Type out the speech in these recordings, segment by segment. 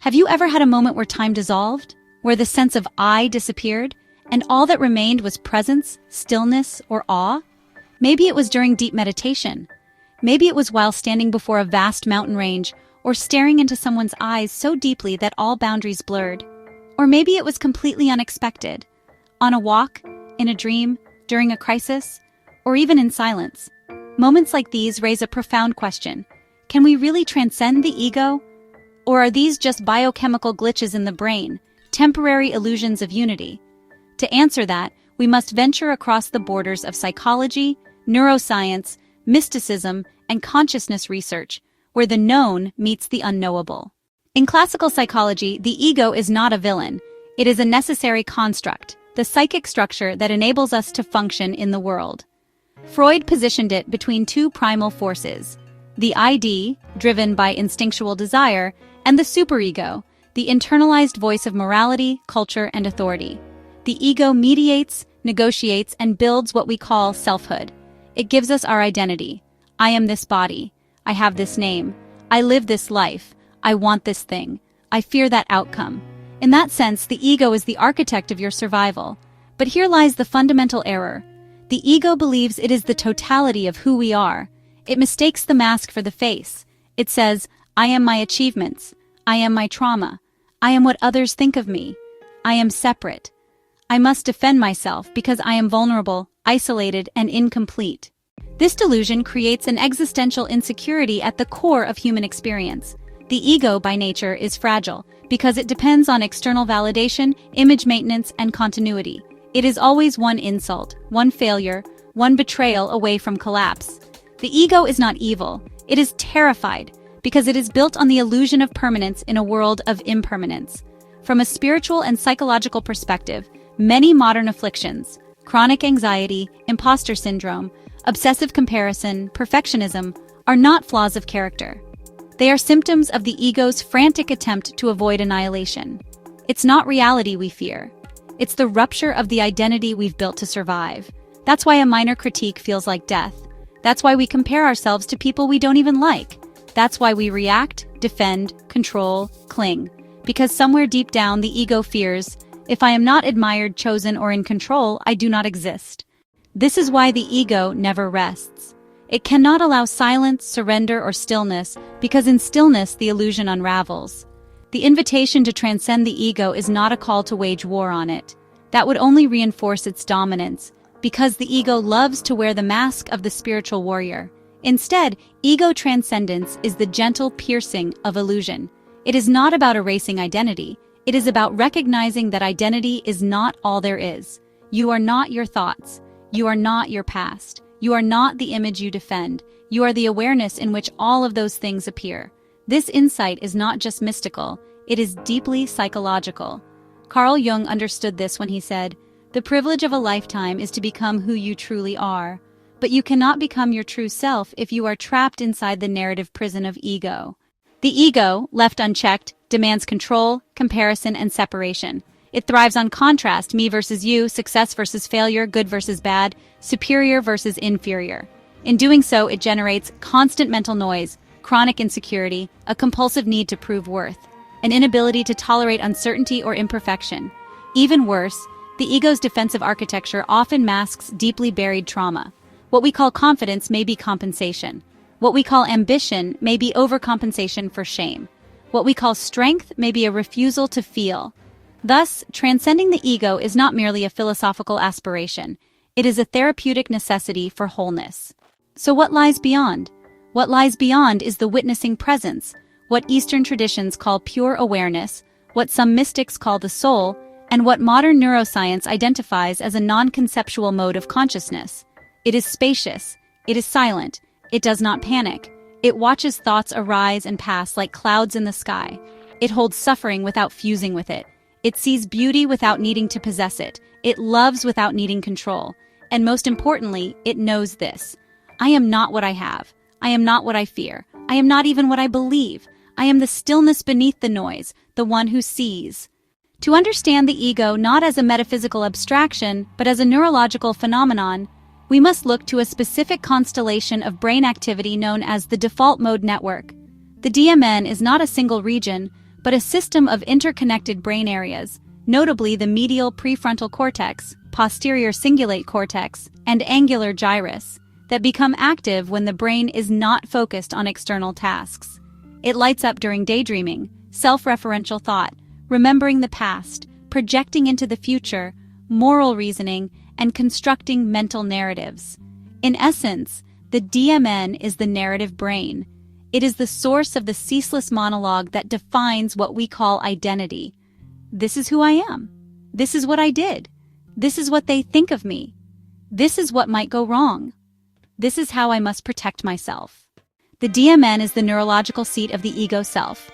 Have you ever had a moment where time dissolved, where the sense of I disappeared, and all that remained was presence, stillness, or awe? Maybe it was during deep meditation. Maybe it was while standing before a vast mountain range, or staring into someone's eyes so deeply that all boundaries blurred. Or maybe it was completely unexpected. On a walk, in a dream, during a crisis, or even in silence. Moments like these raise a profound question. Can we really transcend the ego? Or are these just biochemical glitches in the brain, temporary illusions of unity? To answer that, we must venture across the borders of psychology, neuroscience, mysticism, and consciousness research, where the known meets the unknowable. In classical psychology, the ego is not a villain. It is a necessary construct, the psychic structure that enables us to function in the world. Freud positioned it between two primal forces, the ID, driven by instinctual desire, and the superego, the internalized voice of morality, culture, and authority. The ego mediates, negotiates, and builds what we call selfhood. It gives us our identity. I am this body. I have this name. I live this life. I want this thing. I fear that outcome. In that sense, the ego is the architect of your survival. But here lies the fundamental error. The ego believes it is the totality of who we are. It mistakes the mask for the face. It says, I am my achievements. I am my trauma. I am what others think of me. I am separate. I must defend myself because I am vulnerable, isolated, and incomplete. This delusion creates an existential insecurity at the core of human experience. The ego, by nature, is fragile because it depends on external validation, image maintenance, and continuity. It is always one insult, one failure, one betrayal away from collapse. The ego is not evil. It is terrified because it is built on the illusion of permanence in a world of impermanence. From a spiritual and psychological perspective, many modern afflictions, chronic anxiety, imposter syndrome, obsessive comparison, perfectionism, are not flaws of character. They are symptoms of the ego's frantic attempt to avoid annihilation. It's not reality we fear. It's the rupture of the identity we've built to survive. That's why a minor critique feels like death. That's why we compare ourselves to people we don't even like. That's why we react, defend, control, cling. Because somewhere deep down the ego fears, if I am not admired, chosen, or in control, I do not exist. This is why the ego never rests. It cannot allow silence, surrender, or stillness, because in stillness the illusion unravels. The invitation to transcend the ego is not a call to wage war on it. That would only reinforce its dominance, because the ego loves to wear the mask of the spiritual warrior. Instead, ego transcendence is the gentle piercing of illusion. It is not about erasing identity. It is about recognizing that identity is not all there is. You are not your thoughts. You are not your past. You are not the image you defend. You are the awareness in which all of those things appear. This insight is not just mystical. It is deeply psychological. Carl Jung understood this when he said, "The privilege of a lifetime is to become who you truly are. But you cannot become your true self if you are trapped inside the narrative prison of ego." The ego, left unchecked, demands control, comparison, and separation. It thrives on contrast, me versus you, success versus failure, good versus bad, superior versus inferior. In doing so, it generates constant mental noise, chronic insecurity, a compulsive need to prove worth, an inability to tolerate uncertainty or imperfection. Even worse, the ego's defensive architecture often masks deeply buried trauma. What we call confidence may be compensation. What we call ambition may be overcompensation for shame. What we call strength may be a refusal to feel. Thus, transcending the ego is not merely a philosophical aspiration. It is a therapeutic necessity for wholeness. So what lies beyond? What lies beyond is the witnessing presence, what Eastern traditions call pure awareness, what some mystics call the soul, and what modern neuroscience identifies as a non-conceptual mode of consciousness. It is spacious. It is silent. It does not panic. It watches thoughts arise and pass like clouds in the sky. It holds suffering without fusing with it. It sees beauty without needing to possess it. It loves without needing control. And most importantly, it knows this. I am not what I have. I am not what I fear. I am not even what I believe. I am the stillness beneath the noise, the one who sees. To understand the ego not as a metaphysical abstraction, but as a neurological phenomenon, we must look to a specific constellation of brain activity known as the default mode network. The DMN is not a single region, but a system of interconnected brain areas, notably the medial prefrontal cortex, posterior cingulate cortex, and angular gyrus, that become active when the brain is not focused on external tasks. It lights up during daydreaming, self-referential thought, remembering the past, projecting into the future, moral reasoning, and constructing mental narratives. In essence, the DMN is the narrative brain. It is the source of the ceaseless monologue that defines what we call identity. This is who I am. This is what I did. This is what they think of me. This is what might go wrong. This is how I must protect myself. The DMN is the neurological seat of the ego self.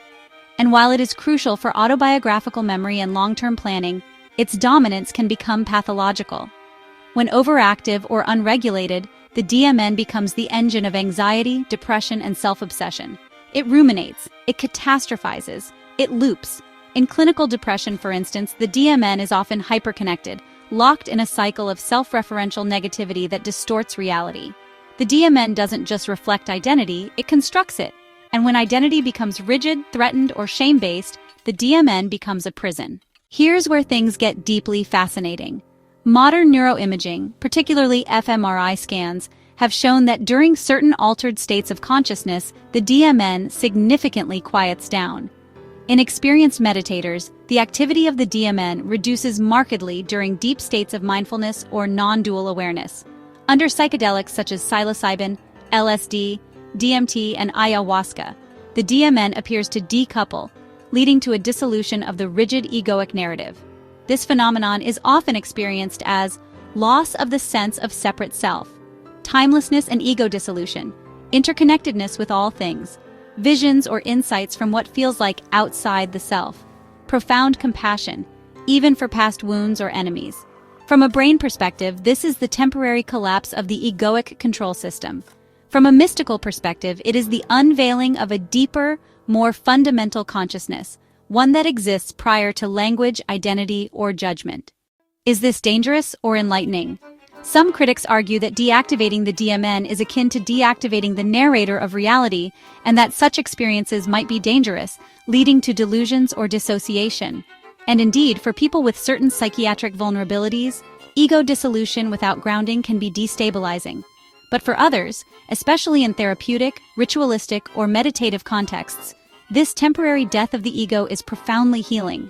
And while it is crucial for autobiographical memory and long-term planning, its dominance can become pathological. When overactive or unregulated, the DMN becomes the engine of anxiety, depression, and self-obsession. It ruminates, it catastrophizes, it loops. In clinical depression, for instance, the DMN is often hyperconnected, locked in a cycle of self-referential negativity that distorts reality. The DMN doesn't just reflect identity, it constructs it. And when identity becomes rigid, threatened, or shame-based, the DMN becomes a prison. Here's where things get deeply fascinating. Modern neuroimaging, particularly fMRI scans, have shown that during certain altered states of consciousness, the DMN significantly quiets down. In experienced meditators, the activity of the DMN reduces markedly during deep states of mindfulness or non-dual awareness. Under psychedelics such as psilocybin, LSD, DMT, and ayahuasca, the DMN appears to decouple, leading to a dissolution of the rigid egoic narrative. This phenomenon is often experienced as loss of the sense of separate self, timelessness and ego dissolution, interconnectedness with all things, visions or insights from what feels like outside the self, profound compassion, even for past wounds or enemies. From a brain perspective, this is the temporary collapse of the egoic control system. From a mystical perspective, it is the unveiling of a deeper, more fundamental consciousness, one that exists prior to language, identity, or judgment. Is this dangerous or enlightening? Some critics argue that deactivating the DMN is akin to deactivating the narrator of reality, and that such experiences might be dangerous, leading to delusions or dissociation. And indeed, for people with certain psychiatric vulnerabilities, ego dissolution without grounding can be destabilizing. But for others, especially in therapeutic, ritualistic, or meditative contexts, this temporary death of the ego is profoundly healing.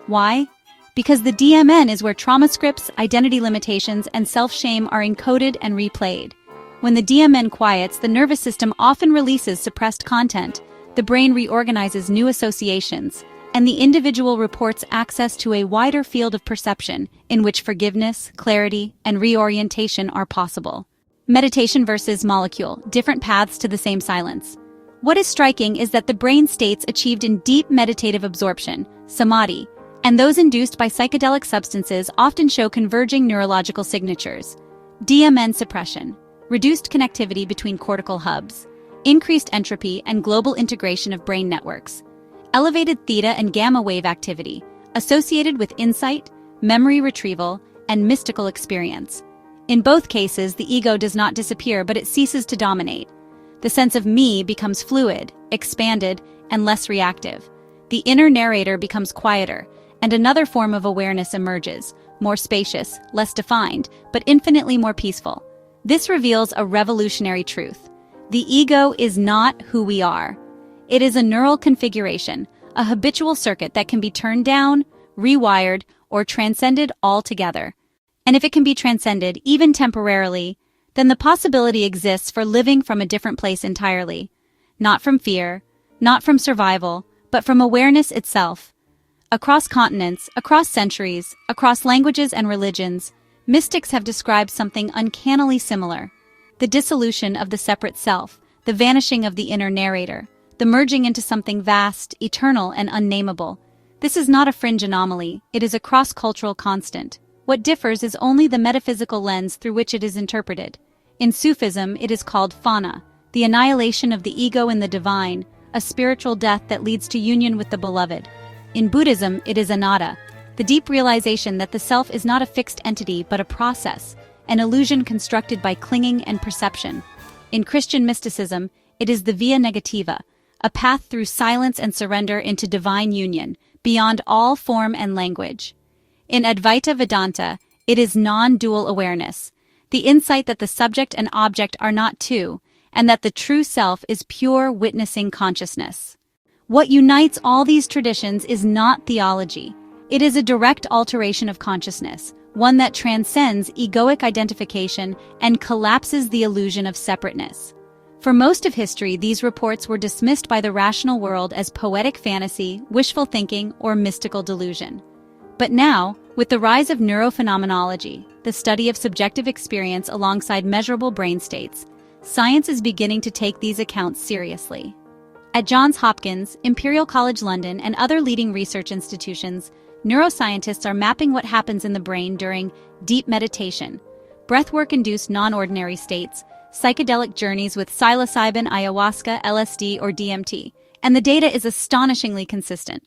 Why? Because the DMN is where trauma scripts, identity limitations, and self-shame are encoded and replayed. When the DMN quiets, the nervous system often releases suppressed content, the brain reorganizes new associations, and the individual reports access to a wider field of perception in which forgiveness, clarity, and reorientation are possible. Meditation versus molecule, different paths to the same silence. What is striking is that the brain states achieved in deep meditative absorption, samadhi, and those induced by psychedelic substances often show converging neurological signatures. DMN suppression, reduced connectivity between cortical hubs, increased entropy and global integration of brain networks, elevated theta and gamma wave activity, associated with insight, memory retrieval, and mystical experience. In both cases, the ego does not disappear, but it ceases to dominate. The sense of me becomes fluid, expanded, and less reactive. The inner narrator becomes quieter, and another form of awareness emerges, more spacious, less defined, but infinitely more peaceful. This reveals a revolutionary truth. The ego is not who we are. It is a neural configuration, a habitual circuit that can be turned down, rewired, or transcended altogether. And if it can be transcended, even temporarily, then the possibility exists for living from a different place entirely. Not from fear, not from survival, but from awareness itself. Across continents, across centuries, across languages and religions, mystics have described something uncannily similar. The dissolution of the separate self, the vanishing of the inner narrator, the merging into something vast, eternal, and unnameable. This is not a fringe anomaly, it is a cross-cultural constant. What differs is only the metaphysical lens through which it is interpreted. In Sufism, it is called fana, the annihilation of the ego in the divine, a spiritual death that leads to union with the beloved. In Buddhism, it is anatta, the deep realization that the self is not a fixed entity but a process, an illusion constructed by clinging and perception. In Christian mysticism, it is the via negativa, a path through silence and surrender into divine union, beyond all form and language. In Advaita Vedanta, it is non-dual awareness, the insight that the subject and object are not two, and that the true self is pure witnessing consciousness. What unites all these traditions is not theology. It is a direct alteration of consciousness, one that transcends egoic identification and collapses the illusion of separateness. For most of history, these reports were dismissed by the rational world as poetic fantasy, wishful thinking, or mystical delusion. But now, with the rise of neurophenomenology, the study of subjective experience alongside measurable brain states, science is beginning to take these accounts seriously. At Johns Hopkins, Imperial College London, and other leading research institutions, neuroscientists are mapping what happens in the brain during deep meditation, breathwork-induced non-ordinary states, psychedelic journeys with psilocybin, ayahuasca, LSD, or DMT, and the data is astonishingly consistent.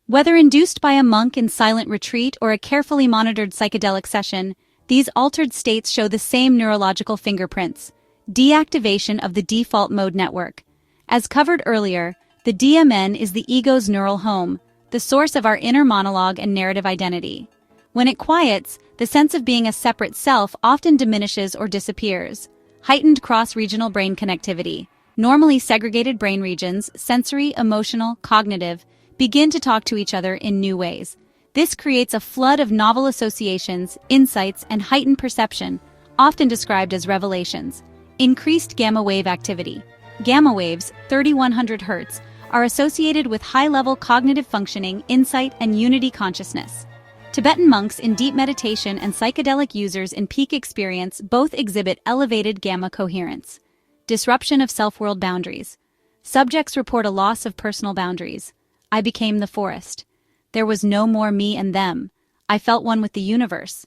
Whether induced by a monk in silent retreat or a carefully monitored psychedelic session, these altered states show the same neurological fingerprints: deactivation of the default mode network. As covered earlier, the DMN is the ego's neural home, the source of our inner monologue and narrative identity. When it quiets, the sense of being a separate self often diminishes or disappears. Heightened cross-regional brain connectivity. Normally segregated brain regions, sensory, emotional, cognitive, begin to talk to each other in new ways. This creates a flood of novel associations, insights, and heightened perception, often described as revelations. Increased gamma wave activity. Gamma waves, 3100 Hz, are associated with high-level cognitive functioning, insight, and unity consciousness. Tibetan monks in deep meditation and psychedelic users in peak experience both exhibit elevated gamma coherence. Disruption of self-world boundaries. Subjects report a loss of personal boundaries. I became the forest. There was no more me and them. I felt one with the universe.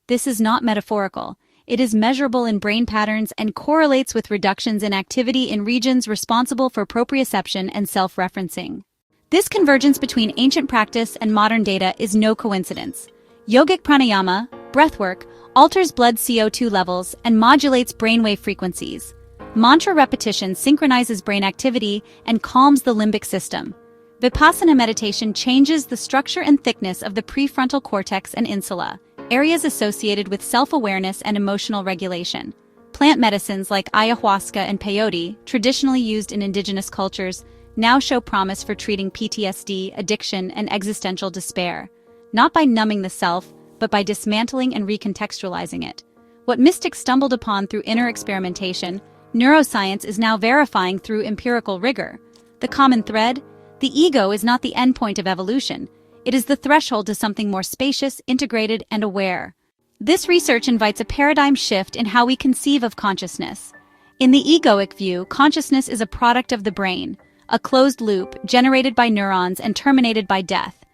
This is not metaphorical. It is measurable in brain patterns and correlates with reductions in activity in regions responsible for proprioception and self-referencing. This convergence between ancient practice and modern data is no coincidence. Yogic pranayama, breathwork, alters blood CO2 levels and modulates brainwave frequencies. Mantra repetition synchronizes brain activity and calms the limbic system. Vipassana meditation changes the structure and thickness of the prefrontal cortex and insula, areas associated with self-awareness and emotional regulation. Plant medicines like ayahuasca and peyote, traditionally used in indigenous cultures, now show promise for treating PTSD, addiction, and existential despair, not by numbing the self, but by dismantling and recontextualizing it. What mystics stumbled upon through inner experimentation, neuroscience is now verifying through empirical rigor. The common thread? The ego is not the endpoint of evolution. It is the threshold to something more spacious, integrated, and aware. This research invites a paradigm shift in how we conceive of consciousness. In the egoic view, consciousness is a product of the brain, a closed loop generated by neurons and terminated by death.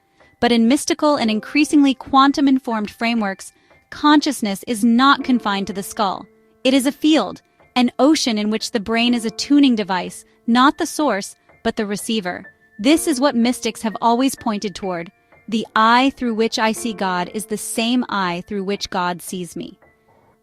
But in mystical and increasingly quantum-informed frameworks, consciousness is not confined to the skull. It is a field, an ocean in which the brain is a tuning device, not the source, but the receiver. This is what mystics have always pointed toward. The eye through which I see God is the same eye through which God sees me.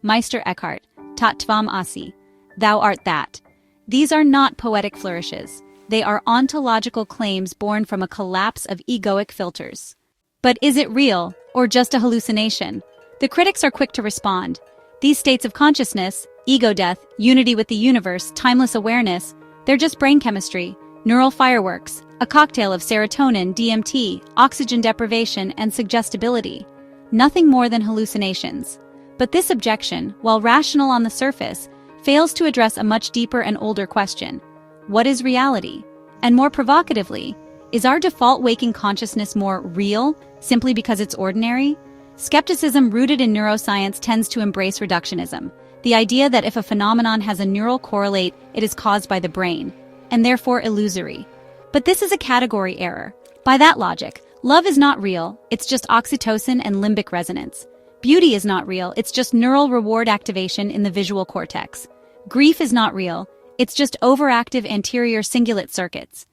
Meister Eckhart, Tattvam Asi, thou art that. These are not poetic flourishes. They are ontological claims born from a collapse of egoic filters. But is it real, or just a hallucination? The critics are quick to respond. These states of consciousness, ego death, unity with the universe, timeless awareness, they're just brain chemistry, neural fireworks, a cocktail of serotonin, DMT, oxygen deprivation, and suggestibility. Nothing more than hallucinations. But this objection, while rational on the surface, fails to address a much deeper and older question. What is reality? And more provocatively, is our default waking consciousness more real simply because it's ordinary? Skepticism rooted in neuroscience tends to embrace reductionism, the idea that if a phenomenon has a neural correlate, it is caused by the brain, and therefore illusory. But this is a category error. By that logic, love is not real, it's just oxytocin and limbic resonance. Beauty is not real, it's just neural reward activation in the visual cortex. Grief is not real, it's just overactive anterior cingulate circuits.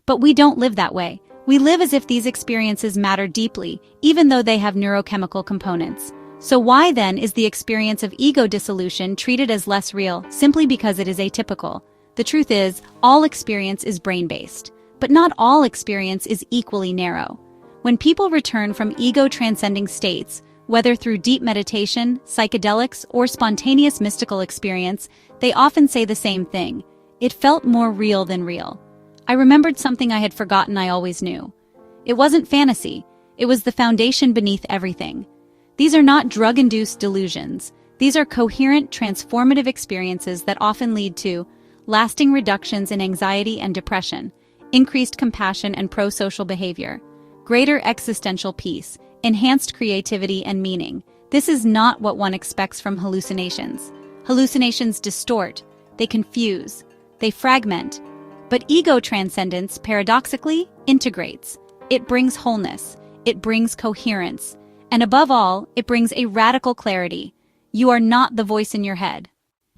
But we don't live that way. We live as if these experiences matter deeply, even though they have neurochemical components. So why then is the experience of ego dissolution treated as less real simply because it is atypical? The truth is, all experience is brain-based, but not all experience is equally narrow. When people return from ego-transcending states, whether through deep meditation, psychedelics, or spontaneous mystical experience, they often say the same thing. It felt more real than real. I remembered something I had forgotten I always knew. It wasn't fantasy. It was the foundation beneath everything. These are not drug-induced delusions. These are coherent, transformative experiences that often lead to lasting reductions in anxiety and depression, increased compassion and pro-social behavior, greater existential peace, enhanced creativity and meaning. This is not what one expects from hallucinations. Hallucinations distort, they confuse, they fragment. But ego transcendence, paradoxically, integrates. It brings wholeness, it brings coherence, and above all, it brings a radical clarity. You are not the voice in your head.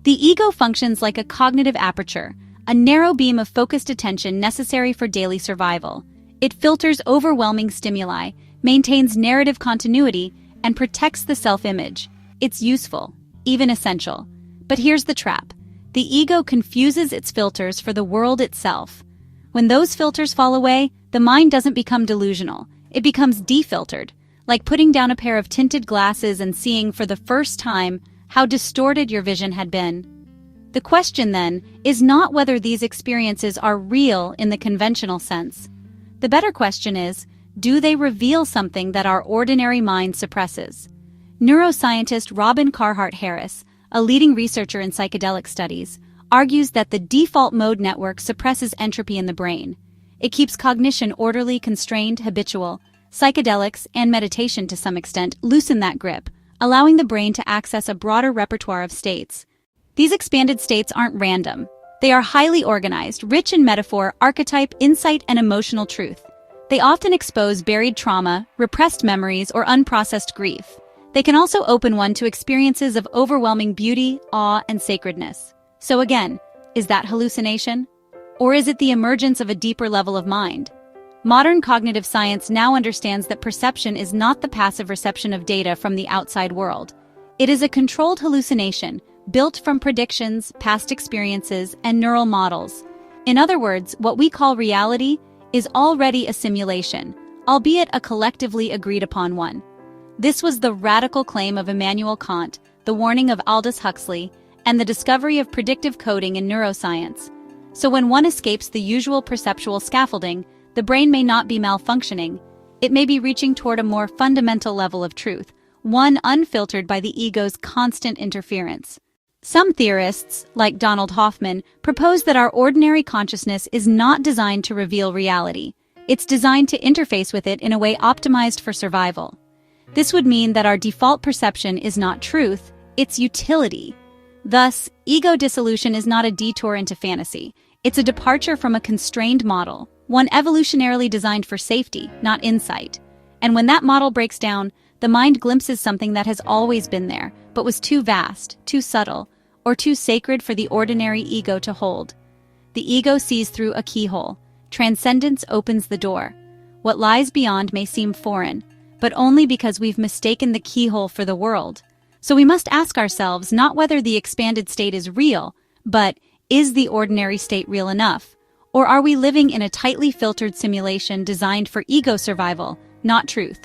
The ego functions like a cognitive aperture, a narrow beam of focused attention necessary for daily survival. It filters overwhelming stimuli, maintains narrative continuity, and protects the self-image. It's useful, even essential. But here's the trap. The ego confuses its filters for the world itself. When those filters fall away, the mind doesn't become delusional. It becomes defiltered, like putting down a pair of tinted glasses and seeing for the first time how distorted your vision had been. The question, then, is not whether these experiences are real in the conventional sense. The better question is, do they reveal something that our ordinary mind suppresses? Neuroscientist Robin Carhart-Harris, a leading researcher in psychedelic studies, argues that the default mode network suppresses entropy in the brain. It keeps cognition orderly, constrained, habitual. Psychedelics, and meditation to some extent, loosen that grip, allowing the brain to access a broader repertoire of states. These expanded states aren't random. They are highly organized, rich in metaphor, archetype, insight, and emotional truth. They often expose buried trauma, repressed memories, or unprocessed grief. They can also open one to experiences of overwhelming beauty, awe, and sacredness. So again, is that hallucination? Or is it the emergence of a deeper level of mind? Modern cognitive science now understands that perception is not the passive reception of data from the outside world. It is a controlled hallucination, built from predictions, past experiences, and neural models. In other words, what we call reality is already a simulation, albeit a collectively agreed upon one. This was the radical claim of Immanuel Kant, the warning of Aldous Huxley, and the discovery of predictive coding in neuroscience. So when one escapes the usual perceptual scaffolding, the brain may not be malfunctioning. It may be reaching toward a more fundamental level of truth, one unfiltered by the ego's constant interference. Some theorists, like Donald Hoffman, propose that our ordinary consciousness is not designed to reveal reality. It's designed to interface with it in a way optimized for survival. This would mean that our default perception is not truth, it's utility. Thus, ego dissolution is not a detour into fantasy. It's a departure from a constrained model, one evolutionarily designed for safety, not insight. And when that model breaks down, the mind glimpses something that has always been there, but was too vast, too subtle, or too sacred for the ordinary ego to hold. The ego sees through a keyhole. Transcendence opens the door. What lies beyond may seem foreign, but only because we've mistaken the keyhole for the world. So we must ask ourselves not whether the expanded state is real, but is the ordinary state real enough? Or are we living in a tightly filtered simulation designed for ego survival, not truth?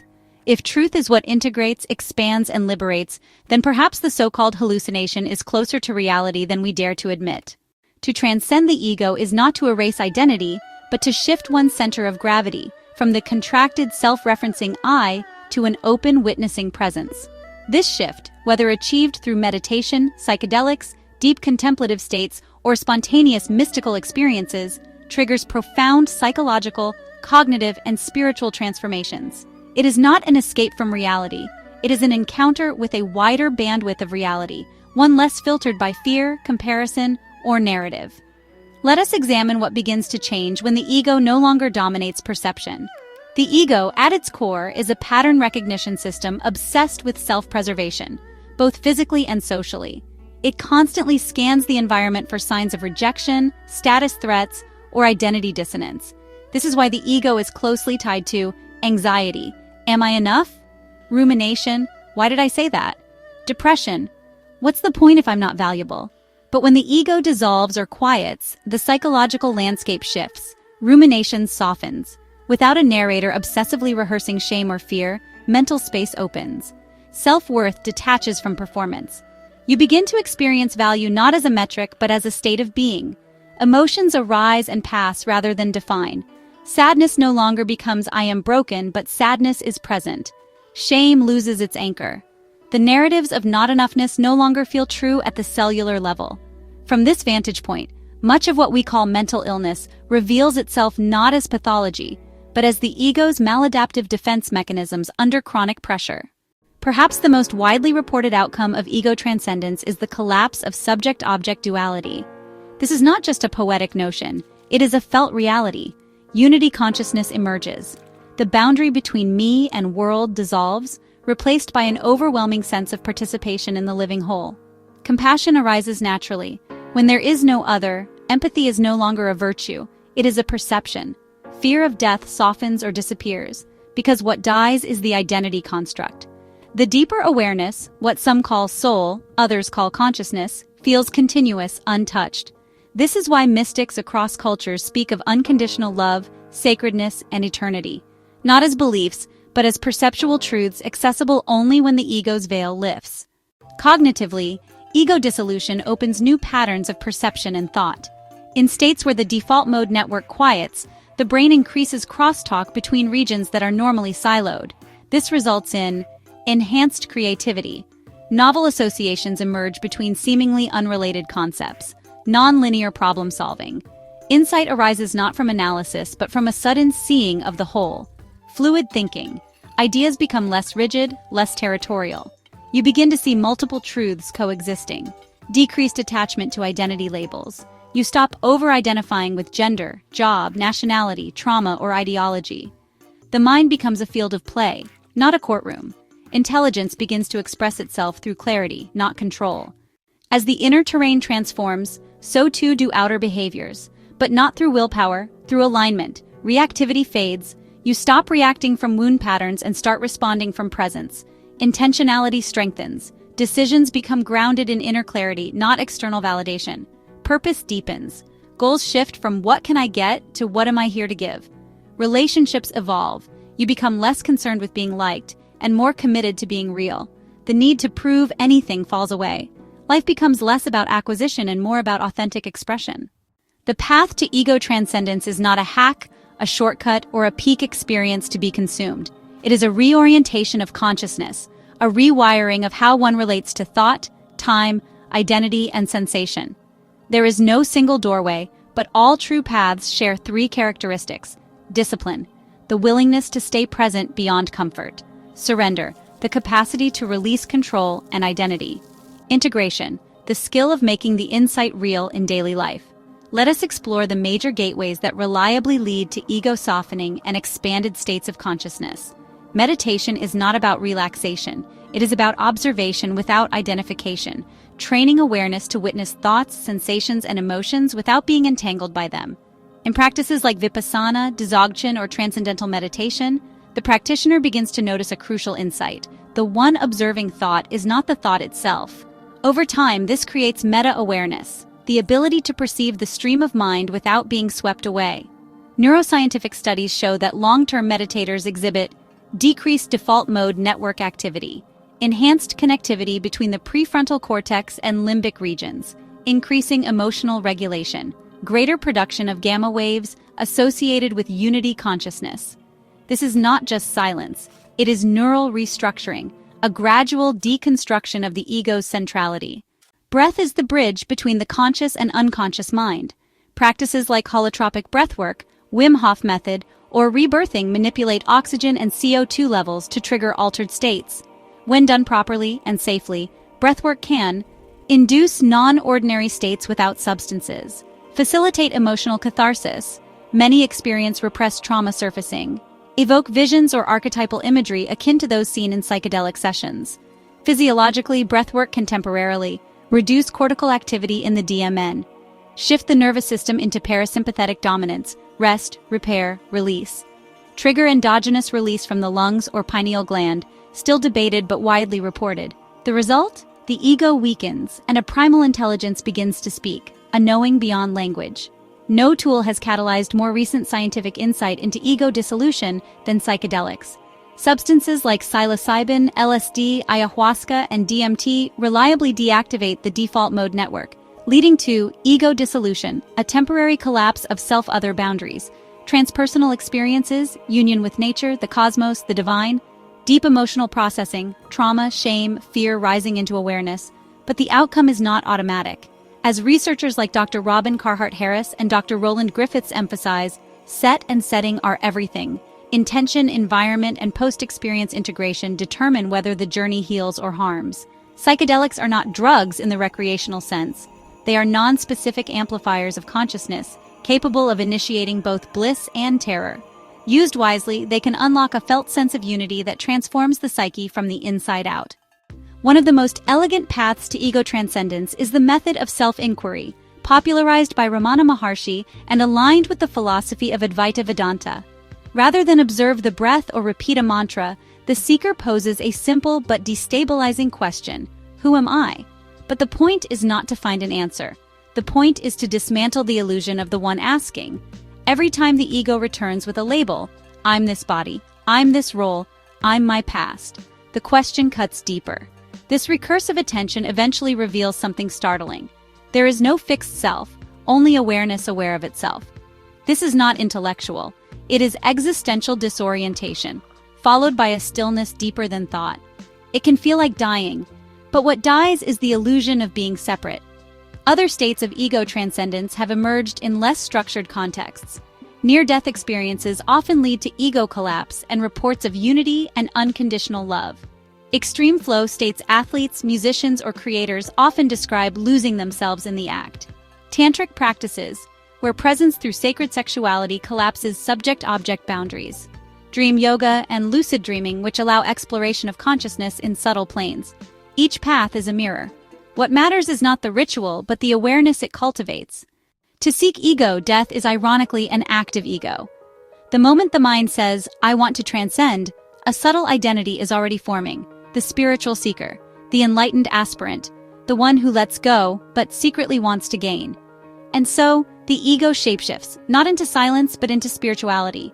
If truth is what integrates, expands, and liberates, then perhaps the so-called hallucination is closer to reality than we dare to admit. To transcend the ego is not to erase identity, but to shift one's center of gravity from the contracted self-referencing I to an open witnessing presence. This shift, whether achieved through meditation, psychedelics, deep contemplative states, or spontaneous mystical experiences, triggers profound psychological, cognitive, and spiritual transformations. It is not an escape from reality. It is an encounter with a wider bandwidth of reality, one less filtered by fear, comparison, or narrative. Let us examine what begins to change when the ego no longer dominates perception. The ego, at its core, is a pattern recognition system obsessed with self-preservation, both physically and socially. It constantly scans the environment for signs of rejection, status threats, or identity dissonance. This is why the ego is closely tied to anxiety. Am I enough? Rumination. Why did I say that? Depression. What's the point if I'm not valuable? But when the ego dissolves or quiets, the psychological landscape shifts. Rumination softens. Without a narrator obsessively rehearsing shame or fear, mental space opens. Self-worth detaches from performance. You begin to experience value not as a metric but as a state of being. Emotions arise and pass rather than define. Sadness no longer becomes I am broken, but sadness is present. Shame loses its anchor. The narratives of not enoughness no longer feel true at the cellular level. From this vantage point, much of what we call mental illness reveals itself not as pathology, but as the ego's maladaptive defense mechanisms under chronic pressure. Perhaps the most widely reported outcome of ego transcendence is the collapse of subject-object duality. This is not just a poetic notion, it is a felt reality. Unity consciousness emerges. The boundary between me and world dissolves, replaced by an overwhelming sense of participation in the living whole. Compassion arises naturally. When there is no other, empathy is no longer a virtue, it is a perception. Fear of death softens or disappears, because what dies is the identity construct. The deeper awareness, what some call soul, others call consciousness, feels continuous, untouched. This is why mystics across cultures speak of unconditional love, sacredness, and eternity, not as beliefs, but as perceptual truths accessible only when the ego's veil lifts. Cognitively, ego dissolution opens new patterns of perception and thought. In states where the default mode network quiets, the brain increases crosstalk between regions that are normally siloed. This results in enhanced creativity. Novel associations emerge between seemingly unrelated concepts. Non-linear problem solving. Insight arises not from analysis, but from a sudden seeing of the whole. Fluid thinking. Ideas become less rigid, less territorial. You begin to see multiple truths coexisting. Decreased attachment to identity labels. You stop over-identifying with gender, job, nationality, trauma, or ideology. The mind becomes a field of play, not a courtroom. Intelligence begins to express itself through clarity, not control. As the inner terrain transforms, so too do outer behaviors, but not through willpower, through alignment. Reactivity fades. You stop reacting from wound patterns and start responding from presence. Intentionality strengthens. Decisions become grounded in inner clarity, not external validation. Purpose deepens. Goals shift from what can I get to what am I here to give. Relationships evolve. You become less concerned with being liked and more committed to being real. The need to prove anything falls away. Life becomes less about acquisition and more about authentic expression. The path to ego transcendence is not a hack, a shortcut, or a peak experience to be consumed. It is a reorientation of consciousness, a rewiring of how one relates to thought, time, identity, and sensation. There is no single doorway, but all true paths share three characteristics: discipline, the willingness to stay present beyond comfort; surrender, the capacity to release control and identity; integration, the skill of making the insight real in daily life. Let us explore the major gateways that reliably lead to ego softening and expanded states of consciousness. Meditation is not about relaxation. It is about observation without identification, training awareness to witness thoughts, sensations, and emotions without being entangled by them. In practices like vipassana, dzogchen, or transcendental meditation, the practitioner begins to notice a crucial insight. The one observing thought is not the thought itself. Over time, this creates meta-awareness, the ability to perceive the stream of mind without being swept away. Neuroscientific studies show that long-term meditators exhibit decreased default mode network activity, enhanced connectivity between the prefrontal cortex and limbic regions, increasing emotional regulation, greater production of gamma waves associated with unity consciousness. This is not just silence, it is neural restructuring, a gradual deconstruction of the ego's centrality. Breath is the bridge between the conscious and unconscious mind. Practices like holotropic breathwork, Wim Hof method, or rebirthing manipulate oxygen and CO2 levels to trigger altered states. When done properly and safely, breathwork can induce non-ordinary states without substances, facilitate emotional catharsis. Many experience repressed trauma surfacing, evoke visions or archetypal imagery akin to those seen in psychedelic sessions. Physiologically, breathwork can temporarily reduce cortical activity in the DMN, shift the nervous system into parasympathetic dominance, rest, repair, release. Trigger endogenous release from the lungs or pineal gland, still debated but widely reported. The result? the ego weakens and a primal intelligence begins to speak, a knowing beyond language. No tool has catalyzed more recent scientific insight into ego dissolution than psychedelics. Substances like psilocybin, LSD, ayahuasca, and DMT reliably deactivate the default mode network, leading to ego dissolution, a temporary collapse of self-other boundaries, transpersonal experiences, union with nature, the cosmos, the divine, deep emotional processing, trauma, shame, fear rising into awareness. But the outcome is not automatic. As researchers like Dr. Robin Carhart-Harris and Dr. Roland Griffiths emphasize, set and setting are everything. Intention, environment, and post-experience integration determine whether the journey heals or harms. Psychedelics are not drugs in the recreational sense. They are non-specific amplifiers of consciousness, capable of initiating both bliss and terror. Used wisely, they can unlock a felt sense of unity that transforms the psyche from the inside out. One of the most elegant paths to ego transcendence is the method of self-inquiry, popularized by Ramana Maharshi and aligned with the philosophy of Advaita Vedanta. Rather than observe the breath or repeat a mantra, the seeker poses a simple but destabilizing question: who am I? But the point is not to find an answer. The point is to dismantle the illusion of the one asking. Every time the ego returns with a label, I'm this body, I'm this role, I'm my past, the question cuts deeper. This recursive attention eventually reveals something startling. There is no fixed self, only awareness aware of itself. This is not intellectual. It is existential disorientation, followed by a stillness deeper than thought. It can feel like dying, but what dies is the illusion of being separate. Other states of ego transcendence have emerged in less structured contexts. Near-death experiences often lead to ego collapse and reports of unity and unconditional love. Extreme flow states athletes, musicians, or creators often describe losing themselves in the act. Tantric practices, where presence through sacred sexuality collapses subject-object boundaries. Dream yoga and lucid dreaming, which allow exploration of consciousness in subtle planes. Each path is a mirror. What matters is not the ritual, but the awareness it cultivates. To seek ego death is ironically an act of ego. The moment the mind says, I want to transcend, a subtle identity is already forming: the spiritual seeker, the enlightened aspirant, the one who lets go but secretly wants to gain. And so, the ego shapeshifts, not into silence but into spirituality.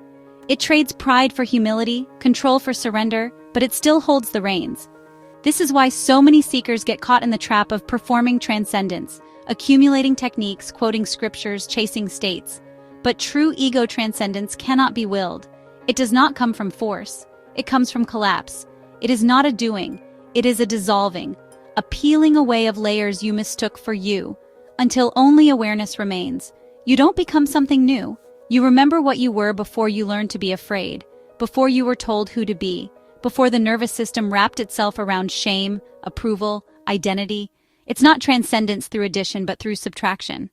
It trades pride for humility, control for surrender, but it still holds the reins. This is why so many seekers get caught in the trap of performing transcendence, accumulating techniques, quoting scriptures, chasing states. But true ego transcendence cannot be willed. It does not come from force. It comes from collapse. It is not a doing. It is a dissolving, a peeling away of layers you mistook for you, until only awareness remains. You don't become something new. You remember what you were before you learned to be afraid, before you were told who to be, before the nervous system wrapped itself around shame, approval, identity. It's not transcendence through addition but through subtraction.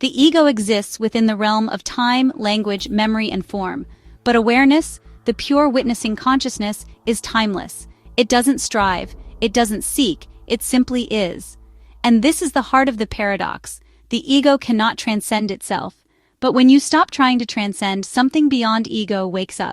The ego exists within the realm of time, language, memory, and form. But awareness, the pure witnessing consciousness, is timeless. It doesn't strive, it doesn't seek, it simply is. And this is the heart of the paradox. The ego cannot transcend itself. But when you stop trying to transcend, something beyond ego wakes up.